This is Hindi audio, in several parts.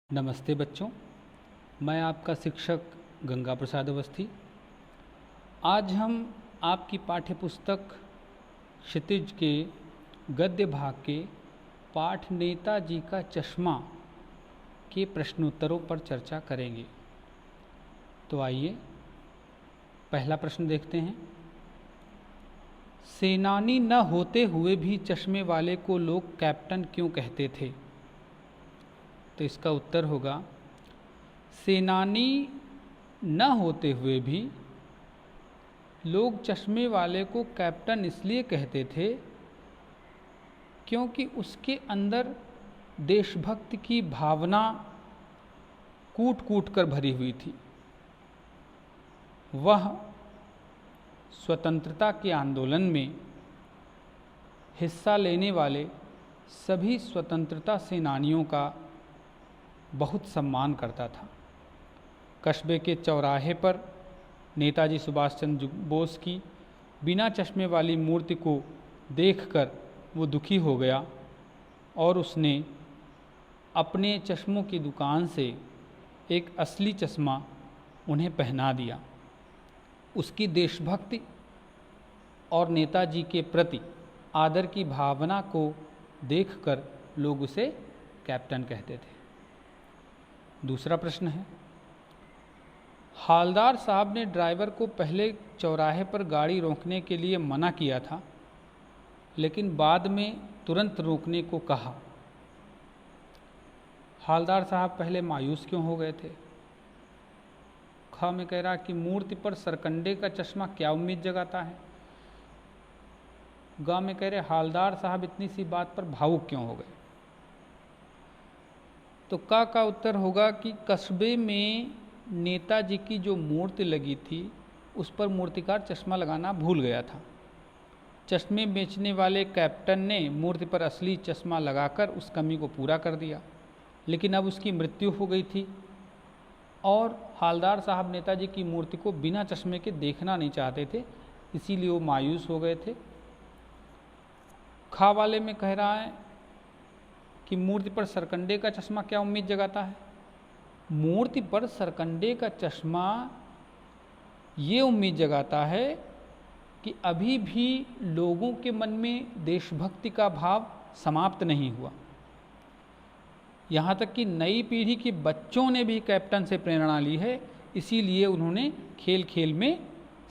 नमस्ते बच्चों, मैं आपका शिक्षक गंगा प्रसाद अवस्थी। आज हम आपकी पाठ्यपुस्तक क्षितिज के गद्य भाग के पाठ नेताजी का चश्मा के प्रश्नोत्तरों पर चर्चा करेंगे। तो आइए पहला प्रश्न देखते हैं। सेनानी न होते हुए भी चश्मे वाले को लोग कैप्टन क्यों कहते थे? तो इसका उत्तर होगा, सेनानी न होते हुए भी लोग चश्मे वाले को कैप्टन इसलिए कहते थे क्योंकि उसके अंदर देशभक्ति की भावना कूट कूट कर भरी हुई थी। वह स्वतंत्रता के आंदोलन में हिस्सा लेने वाले सभी स्वतंत्रता सेनानियों का बहुत सम्मान करता था। कस्बे के चौराहे पर नेताजी सुभाष चंद्र बोस की बिना चश्मे वाली मूर्ति को देखकर वो दुखी हो गया और उसने अपने चश्मों की दुकान से एक असली चश्मा उन्हें पहना दिया। उसकी देशभक्ति और नेताजी के प्रति आदर की भावना को देखकर लोग उसे कैप्टन कहते थे। दूसरा प्रश्न है, हालदार साहब ने ड्राइवर को पहले चौराहे पर गाड़ी रोकने के लिए मना किया था, लेकिन बाद में तुरंत रोकने को कहा। हालदार साहब पहले मायूस क्यों हो गए थे? ख में कह रहा कि मूर्ति पर सरकंडे का चश्मा क्या उम्मीद जगाता है। ग में कह रहे हालदार साहब इतनी सी बात पर भावुक क्यों हो गए। तो का उत्तर होगा कि कस्बे में नेताजी की जो मूर्ति लगी थी उस पर मूर्तिकार चश्मा लगाना भूल गया था। चश्मे बेचने वाले कैप्टन ने मूर्ति पर असली चश्मा लगाकर उस कमी को पूरा कर दिया, लेकिन अब उसकी मृत्यु हो गई थी और हालदार साहब नेताजी की मूर्ति को बिना चश्मे के देखना नहीं चाहते थे, इसीलिए वो मायूस हो गए थे। खा वाले में कह रहा है कि मूर्ति पर सरकंडे का चश्मा क्या उम्मीद जगाता है। मूर्ति पर सरकंडे का चश्मा ये उम्मीद जगाता है कि अभी भी लोगों के मन में देशभक्ति का भाव समाप्त नहीं हुआ। यहाँ तक कि नई पीढ़ी के बच्चों ने भी कैप्टन से प्रेरणा ली है, इसीलिए उन्होंने खेल खेल में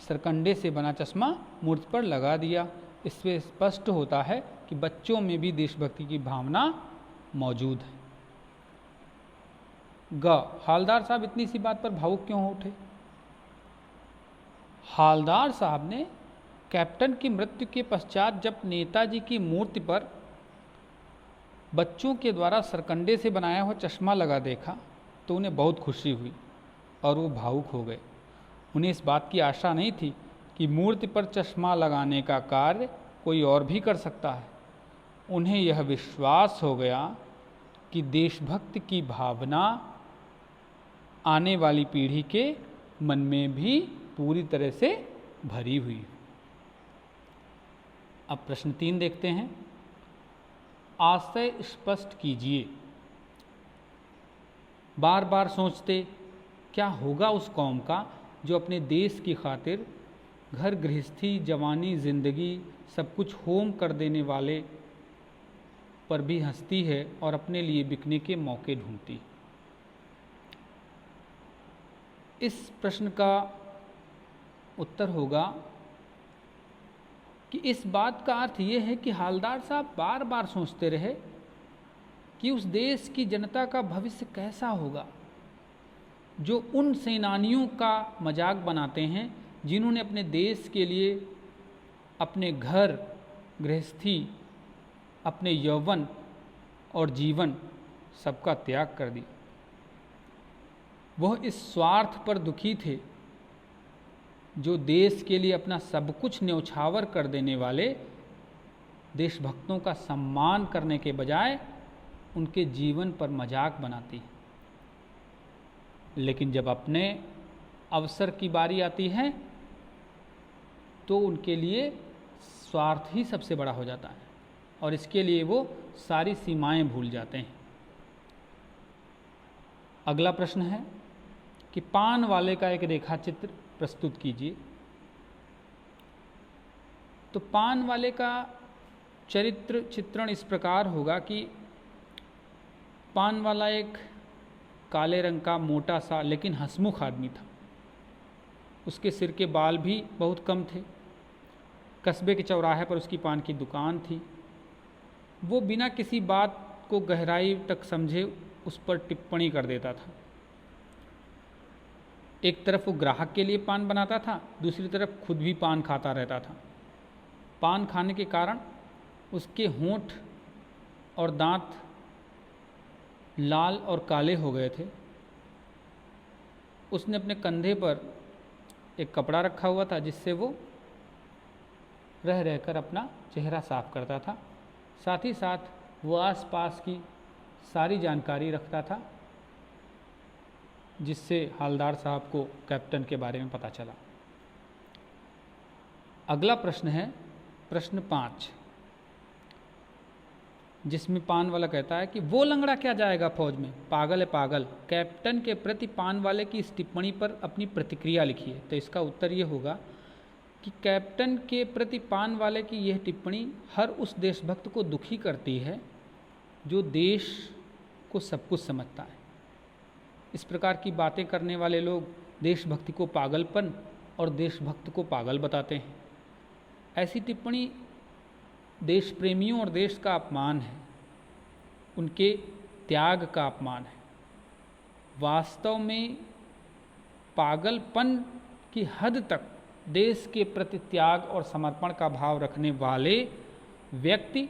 सरकंडे से बना चश्मा मूर्ति पर लगा दिया। इससे स्पष्ट होता है कि बच्चों में भी देशभक्ति की भावना मौजूद है। ग, हालदार साहब इतनी सी बात पर भावुक क्यों हो उठे? हालदार साहब ने कैप्टन की मृत्यु के पश्चात जब नेताजी की मूर्ति पर बच्चों के द्वारा सरकंडे से बनाया हुआ चश्मा लगा देखा तो उन्हें बहुत खुशी हुई और वो भावुक हो गए। उन्हें इस बात की आशा नहीं थी कि मूर्ति पर चश्मा लगाने का कार्य कोई और भी कर सकता है। उन्हें यह विश्वास हो गया कि देशभक्ति की भावना आने वाली पीढ़ी के मन में भी पूरी तरह से भरी हुई। अब प्रश्न 3 देखते हैं। आशय स्पष्ट कीजिए। बार बार सोचते क्या होगा उस कौम का जो अपने देश की खातिर घर गृहस्थी जवानी जिंदगी सब कुछ होम कर देने वाले पर भी हंसती है और अपने लिए बिकने के मौके ढूंढती। इस प्रश्न का उत्तर होगा कि इस बात का अर्थ ये है कि हालदार साहब बार बार सोचते रहे कि उस देश की जनता का भविष्य कैसा होगा जो उन सेनानियों का मजाक बनाते हैं जिन्होंने अपने देश के लिए अपने घर गृहस्थी अपने यौवन और जीवन सबका त्याग कर दिया। वह इस स्वार्थ पर दुखी थे जो देश के लिए अपना सब कुछ न्यौछावर कर देने वाले देशभक्तों का सम्मान करने के बजाय उनके जीवन पर मजाक बनाती है। लेकिन जब अपने अवसर की बारी आती है तो उनके लिए स्वार्थ ही सबसे बड़ा हो जाता है और इसके लिए वो सारी सीमाएं भूल जाते हैं। अगला प्रश्न है कि पान वाले का एक रेखा चित्र प्रस्तुत कीजिए। तो पान वाले का चरित्र चित्रण इस प्रकार होगा कि पान वाला एक काले रंग का मोटा सा लेकिन हंसमुख आदमी था। उसके सिर के बाल भी बहुत कम थे। कस्बे के चौराहे पर उसकी पान की दुकान थी। वो बिना किसी बात को गहराई तक समझे उस पर टिप्पणी कर देता था। एक तरफ वो ग्राहक के लिए पान बनाता था, दूसरी तरफ खुद भी पान खाता रहता था। पान खाने के कारण उसके होंठ और दांत लाल और काले हो गए थे। उसने अपने कंधे पर एक कपड़ा रखा हुआ था जिससे वो रह रहकर अपना चेहरा साफ करता था। साथ ही साथ वो आसपास की सारी जानकारी रखता था, जिससे हवलदार साहब को कैप्टन के बारे में पता चला। अगला प्रश्न है प्रश्न 5, जिसमें पान वाला कहता है कि वो लंगड़ा क्या जाएगा फौज में, पागल है पागल। कैप्टन के प्रति पान वाले की इस टिप्पणी पर अपनी प्रतिक्रिया लिखिए। तो इसका उत्तर ये होगा कि कैप्टन के प्रति पान वाले की यह टिप्पणी हर उस देशभक्त को दुखी करती है जो देश को सब कुछ समझता है। इस प्रकार की बातें करने वाले लोग देशभक्ति को पागलपन और देशभक्त को पागल बताते हैं। ऐसी टिप्पणी देश प्रेमियों और देश का अपमान है, उनके त्याग का अपमान है। वास्तव में पागलपन की हद तक देश के प्रति त्याग और समर्पण का भाव रखने वाले व्यक्ति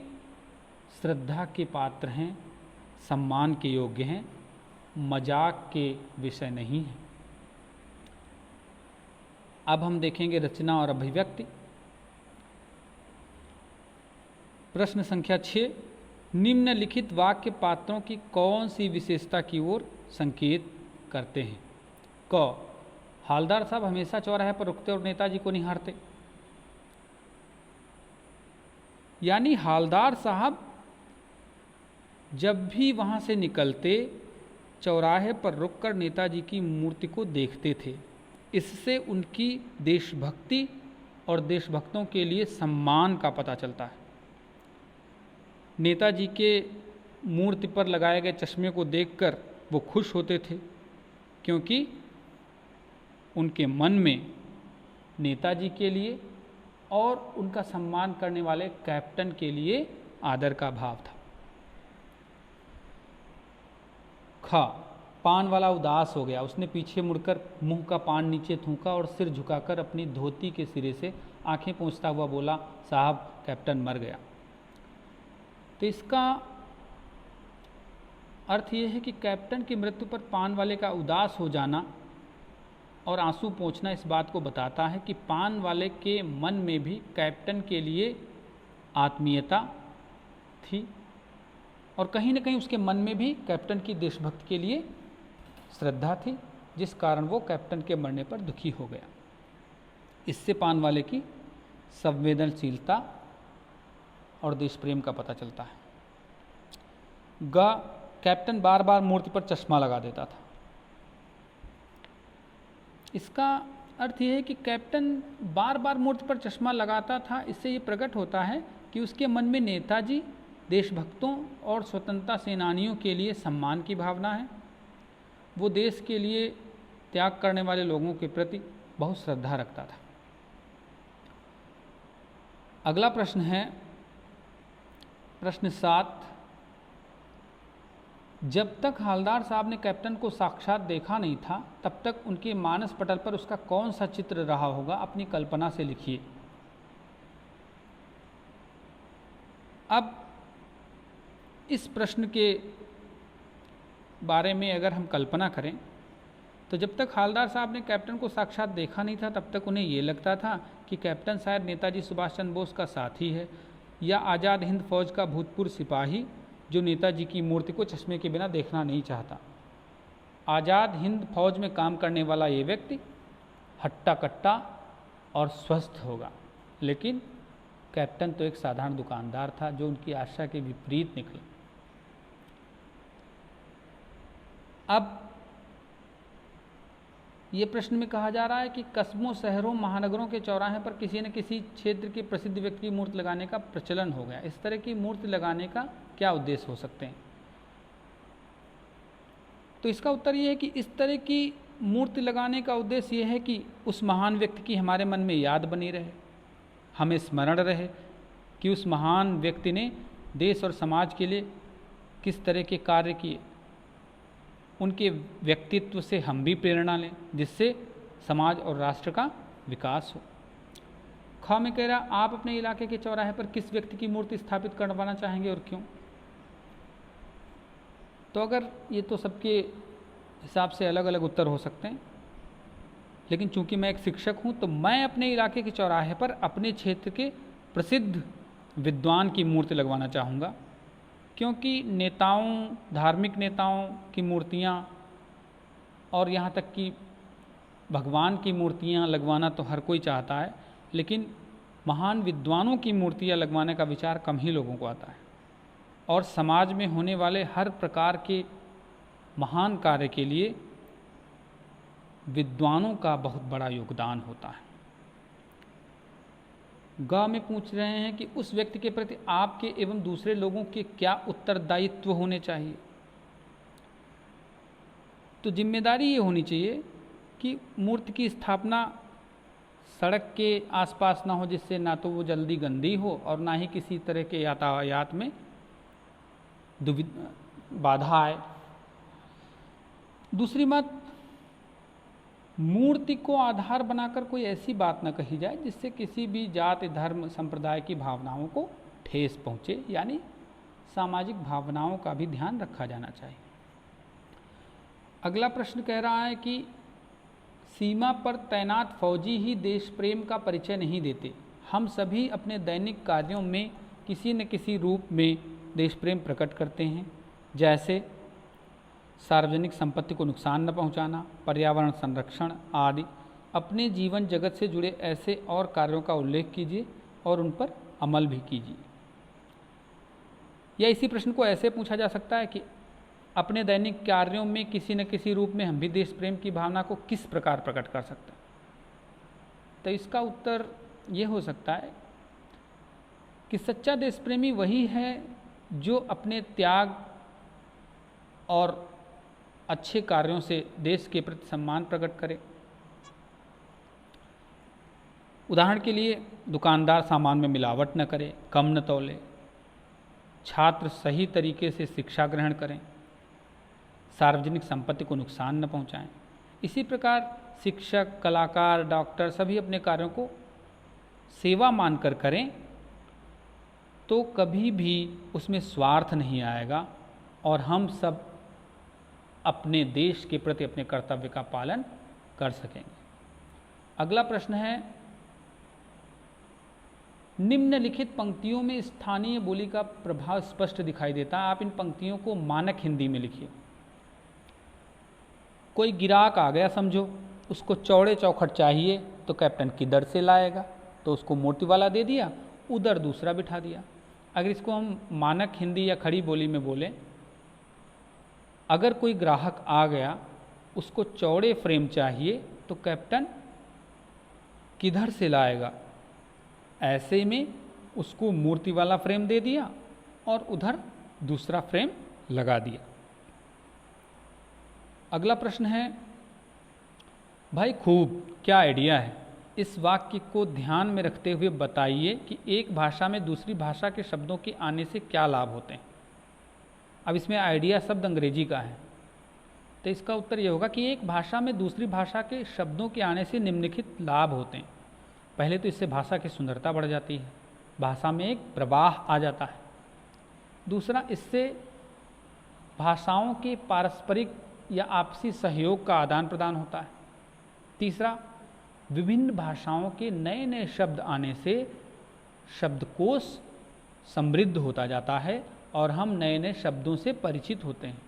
श्रद्धा के पात्र हैं, सम्मान के योग्य हैं, मजाक के विषय नहीं हैं। अब हम देखेंगे रचना और अभिव्यक्ति। प्रश्न संख्या 6, निम्नलिखित वाक्य पात्रों की कौन सी विशेषता की ओर संकेत करते हैं। क, हवलदार साहब हमेशा चौराहे पर रुकते और नेताजी को निहारते। यानी हवलदार साहब जब भी वहाँ से निकलते चौराहे पर रुककर नेताजी की मूर्ति को देखते थे। इससे उनकी देशभक्ति और देशभक्तों के लिए सम्मान का पता चलता है। नेताजी के मूर्ति पर लगाए गए चश्मे को देखकर वो खुश होते थे, क्योंकि उनके मन में नेताजी के लिए और उनका सम्मान करने वाले कैप्टन के लिए आदर का भाव था। ख, पान वाला उदास हो गया। उसने पीछे मुड़कर मुंह का पान नीचे थूका और सिर झुकाकर अपनी धोती के सिरे से आंखें पोंछता हुआ बोला, साहब कैप्टन मर गया। तो इसका अर्थ ये है कि कैप्टन की मृत्यु पर पान वाले का उदास हो जाना और आंसू पोंछना इस बात को बताता है कि पान वाले के मन में भी कैप्टन के लिए आत्मीयता थी और कहीं न कहीं उसके मन में भी कैप्टन की देशभक्ति के लिए श्रद्धा थी, जिस कारण वो कैप्टन के मरने पर दुखी हो गया। इससे पान वाले की संवेदनशीलता और देश प्रेम का पता चलता है। ग, कैप्टन बार बार मूर्ति पर चश्मा लगा देता था। इसका अर्थ यह है कि कैप्टन बार बार मूर्ति पर चश्मा लगाता था। इससे ये प्रकट होता है कि उसके मन में नेताजी, देशभक्तों और स्वतंत्रता सेनानियों के लिए सम्मान की भावना है। वो देश के लिए त्याग करने वाले लोगों के प्रति बहुत श्रद्धा रखता था। अगला प्रश्न है प्रश्न 7, जब तक हवलदार साहब ने कैप्टन को साक्षात देखा नहीं था तब तक उनके मानस पटल पर उसका कौन सा चित्र रहा होगा, अपनी कल्पना से लिखिए। अब इस प्रश्न के बारे में अगर हम कल्पना करें तो जब तक हवलदार साहब ने कैप्टन को साक्षात देखा नहीं था तब तक उन्हें ये लगता था कि कैप्टन शायद नेताजी सुभाष चंद्र बोस का साथी है या आज़ाद हिंद फौज का भूतपूर्व सिपाही जो नेताजी की मूर्ति को चश्मे के बिना देखना नहीं चाहता। आज़ाद हिंद फौज में काम करने वाला ये व्यक्ति हट्टा कट्टा और स्वस्थ होगा, लेकिन कैप्टन तो एक साधारण दुकानदार था जो उनकी आशा के विपरीत निकला। अब ये प्रश्न में कहा जा रहा है कि कस्बों, शहरों, महानगरों के चौराहे पर किसी न किसी क्षेत्र के प्रसिद्ध व्यक्ति की मूर्ति लगाने का प्रचलन हो गया। इस तरह की मूर्ति लगाने का क्या उद्देश्य हो सकते हैं? तो इसका उत्तर ये है कि इस तरह की मूर्ति लगाने का उद्देश्य ये है कि उस महान व्यक्ति की हमारे मन में याद बनी रहे, हमें स्मरण रहे कि उस महान व्यक्ति ने देश और समाज के लिए किस तरह के कार्य किए। उनके व्यक्तित्व से हम भी प्रेरणा लें, जिससे समाज और राष्ट्र का विकास हो। ख में कह रहा, आप अपने इलाके के चौराहे पर किस व्यक्ति की मूर्ति स्थापित करवाना चाहेंगे और क्यों? तो अगर ये तो सबके हिसाब से अलग अलग उत्तर हो सकते हैं, लेकिन चूंकि मैं एक शिक्षक हूँ तो मैं अपने इलाके के चौराहे पर अपने क्षेत्र के प्रसिद्ध विद्वान की मूर्ति लगवाना चाहूँगा, क्योंकि नेताओं, धार्मिक नेताओं की मूर्तियाँ और यहाँ तक कि भगवान की मूर्तियाँ लगवाना तो हर कोई चाहता है, लेकिन महान विद्वानों की मूर्तियाँ लगवाने का विचार कम ही लोगों को आता है। और समाज में होने वाले हर प्रकार के महान कार्य के लिए विद्वानों का बहुत बड़ा योगदान होता है। ग में पूछ रहे हैं कि उस व्यक्ति के प्रति आपके एवं दूसरे लोगों के क्या उत्तरदायित्व होने चाहिए। तो जिम्मेदारी ये होनी चाहिए कि मूर्ति की स्थापना सड़क के आसपास ना हो, जिससे ना तो वो जल्दी गंदी हो और ना ही किसी तरह के यातायात में बाधा आए। दूसरी बात, मूर्ति को आधार बनाकर कोई ऐसी बात न कही जाए जिससे किसी भी जाति, धर्म, संप्रदाय की भावनाओं को ठेस पहुँचे, यानी सामाजिक भावनाओं का भी ध्यान रखा जाना चाहिए। अगला प्रश्न कह रहा है कि सीमा पर तैनात फौजी ही देश प्रेम का परिचय नहीं देते। हम सभी अपने दैनिक कार्यों में किसी न किसी रूप में देश प्रेम प्रकट करते हैं, जैसे सार्वजनिक संपत्ति को नुकसान न पहुंचाना, पर्यावरण संरक्षण आदि। अपने जीवन जगत से जुड़े ऐसे और कार्यों का उल्लेख कीजिए और उन पर अमल भी कीजिए। या इसी प्रश्न को ऐसे पूछा जा सकता है कि अपने दैनिक कार्यों में किसी न किसी रूप में हम भी देश प्रेम की भावना को किस प्रकार प्रकट कर सकते हैं। तो इसका उत्तर ये हो सकता है कि सच्चा देश प्रेमी वही है जो अपने त्याग और अच्छे कार्यों से देश के प्रति सम्मान प्रकट करे। उदाहरण के लिए, दुकानदार सामान में मिलावट न करे, कम न तौले, छात्र सही तरीके से शिक्षा ग्रहण करें, सार्वजनिक संपत्ति को नुकसान न पहुंचाएं। इसी प्रकार शिक्षक, कलाकार, डॉक्टर सभी अपने कार्यों को सेवा मानकर करें तो कभी भी उसमें स्वार्थ नहीं आएगा और हम सब अपने देश के प्रति अपने कर्तव्य का पालन कर सकेंगे। अगला प्रश्न है, निम्नलिखित पंक्तियों में स्थानीय बोली का प्रभाव स्पष्ट दिखाई देता है। आप इन पंक्तियों को मानक हिंदी में लिखिए। कोई गिराक आ गया समझो, उसको चौड़े चौखट चाहिए तो कैप्टन किधर से लाएगा, तो उसको मोटी वाला दे दिया, उधर दूसरा बिठा दिया। अगर इसको हम मानक हिंदी या खड़ी बोली में बोलें, अगर कोई ग्राहक आ गया, उसको चौड़े फ्रेम चाहिए तो कैप्टन किधर से लाएगा, ऐसे में उसको मूर्ति वाला फ्रेम दे दिया और उधर दूसरा फ्रेम लगा दिया। अगला प्रश्न है, भाई खूब, क्या आइडिया है। इस वाक्य को ध्यान में रखते हुए बताइए कि एक भाषा में दूसरी भाषा के शब्दों के आने से क्या लाभ होते हैं। अब इसमें आइडिया शब्द अंग्रेजी का है, तो इसका उत्तर ये होगा कि एक भाषा में दूसरी भाषा के शब्दों के आने से निम्नलिखित लाभ होते हैं। पहले तो इससे भाषा की सुंदरता बढ़ जाती है, भाषा में एक प्रवाह आ जाता है। दूसरा, इससे भाषाओं के पारस्परिक या आपसी सहयोग का आदान प्रदान होता है। तीसरा, विभिन्न भाषाओं के नए नए शब्द आने से शब्दकोश समृद्ध होता जाता है और हम नए नए शब्दों से परिचित होते हैं।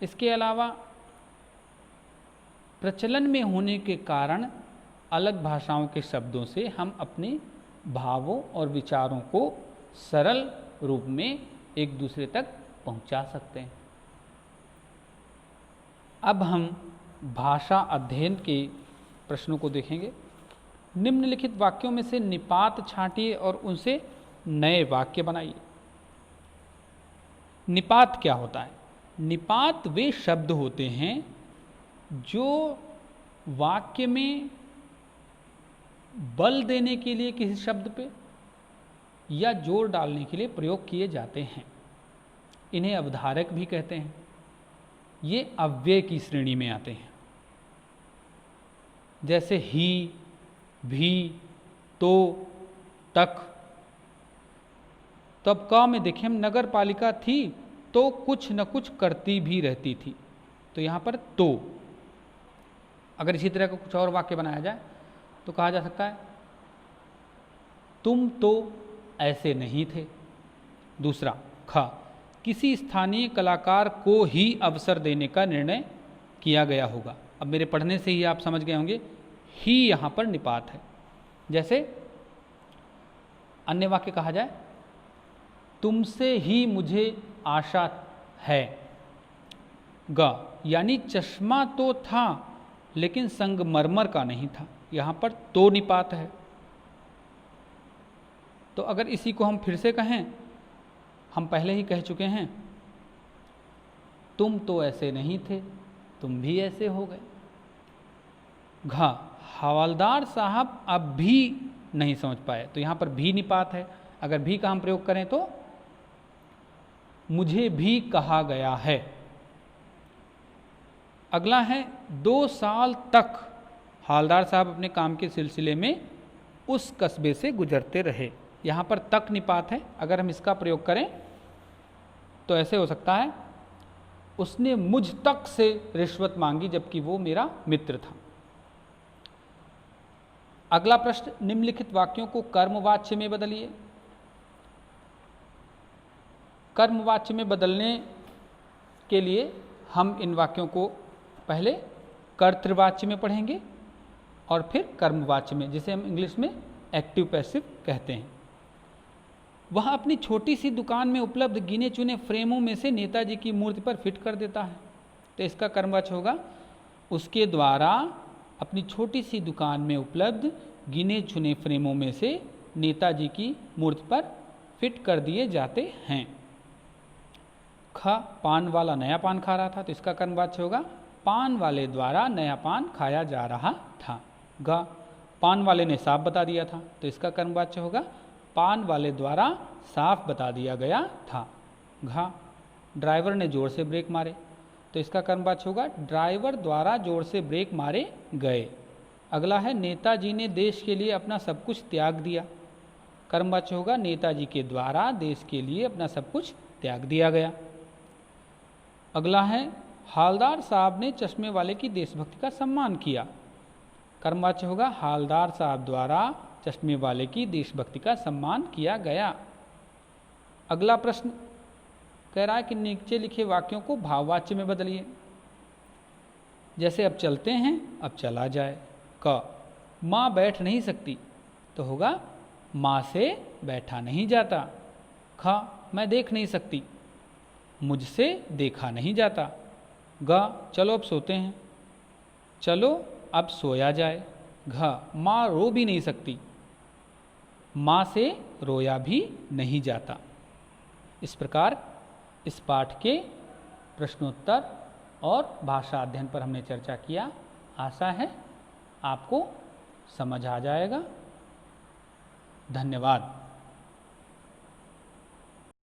इसके अलावा प्रचलन में होने के कारण अलग भाषाओं के शब्दों से हम अपने भावों और विचारों को सरल रूप में एक दूसरे तक पहुंचा सकते हैं। अब हम भाषा अध्ययन के प्रश्नों को देखेंगे। निम्नलिखित वाक्यों में से निपात छांटिए और उनसे नए वाक्य बनाइए। निपात क्या होता है? निपात वे शब्द होते हैं जो वाक्य में बल देने के लिए किसी शब्द पे या जोर डालने के लिए प्रयोग किए जाते हैं। इन्हें अवधारक भी कहते हैं। ये अव्यय की श्रेणी में आते हैं, जैसे ही, भी, तो, तक। तो अब क में देखिए, हम नगर पालिका थी तो कुछ न कुछ करती भी रहती थी, तो यहाँ पर तो। अगर इसी तरह का कुछ और वाक्य बनाया जाए तो कहा जा सकता है तुम तो ऐसे नहीं थे। दूसरा, ख, किसी स्थानीय कलाकार को ही अवसर देने का निर्णय किया गया होगा। अब मेरे पढ़ने से ही आप समझ गए होंगे, ही यहाँ पर निपात है। जैसे अन्य वाक्य कहा जाए, तुमसे ही मुझे आशा है। ग, यानी चश्मा तो था लेकिन संगमरमर का नहीं था, यहाँ पर तो निपात है। तो अगर इसी को हम फिर से कहें, हम पहले ही कह चुके हैं, तुम तो ऐसे नहीं थे, तुम भी ऐसे हो गए। घ, हवलदार साहब अब भी नहीं समझ पाए, तो यहाँ पर भी निपात है। अगर भी का हम प्रयोग करें तो मुझे भी कहा गया है। अगला है, 2 साल तक हवलदार साहब अपने काम के सिलसिले में उस कस्बे से गुजरते रहे। यहाँ पर तक निपात है। अगर हम इसका प्रयोग करें तो ऐसे हो सकता है, उसने मुझ तक से रिश्वत मांगी जबकि वो मेरा मित्र था। अगला प्रश्न, निम्नलिखित वाक्यों को कर्मवाच्य में बदलिए। कर्मवाच्य में बदलने के लिए हम इन वाक्यों को पहले कर्तृवाच्य में पढ़ेंगे और फिर कर्मवाच्य में, जिसे हम इंग्लिश में एक्टिव पैसिव कहते हैं। वह अपनी छोटी सी दुकान में उपलब्ध गिने चुने फ्रेमों में से नेताजी की मूर्ति पर फिट कर देता है। तो इसका कर्मवाच्य होगा, उसके द्वारा अपनी छोटी सी दुकान में उपलब्ध गिने चुने फ्रेमों में से नेताजी की मूर्ति पर फिट कर दिए जाते हैं। ख, पान वाला नया पान खा रहा था, तो इसका कर्मवाच्य होगा, पान वाले द्वारा नया पान खाया जा रहा था। ग, पान वाले ने साफ बता दिया था, तो इसका कर्मवाच्य होगा, पान वाले द्वारा साफ बता दिया गया था। घ, ड्राइवर ने जोर से ब्रेक मारे, तो इसका कर्मवाच्य होगा, ड्राइवर द्वारा जोर से ब्रेक मारे गए। अगला है, नेताजी ने देश के लिए अपना सब कुछ त्याग दिया। कर्मवाच्य होगा, नेताजी के द्वारा देश के लिए अपना सब कुछ त्याग दिया गया। अगला है, हवलदार साहब ने चश्मे वाले की देशभक्ति का सम्मान किया। कर्मवाच्य होगा, हवलदार साहब द्वारा चश्मे वाले की देशभक्ति का सम्मान किया गया। अगला प्रश्न कह रहा है कि नीचे लिखे वाक्यों को भाववाच्य में बदलिए। जैसे अब चलते हैं, अब चला जाए। क, माँ बैठ नहीं सकती, तो होगा, माँ से बैठा नहीं जाता। ख, मैं देख नहीं सकती, मुझसे देखा नहीं जाता। ग, चलो अब सोते हैं, चलो अब सोया जाए। घ, माँ रो भी नहीं सकती, माँ से रोया भी नहीं जाता। इस प्रकार इस पाठ के प्रश्नोत्तर और भाषा अध्ययन पर हमने चर्चा किया। आशा है आपको समझ आ जाएगा। धन्यवाद।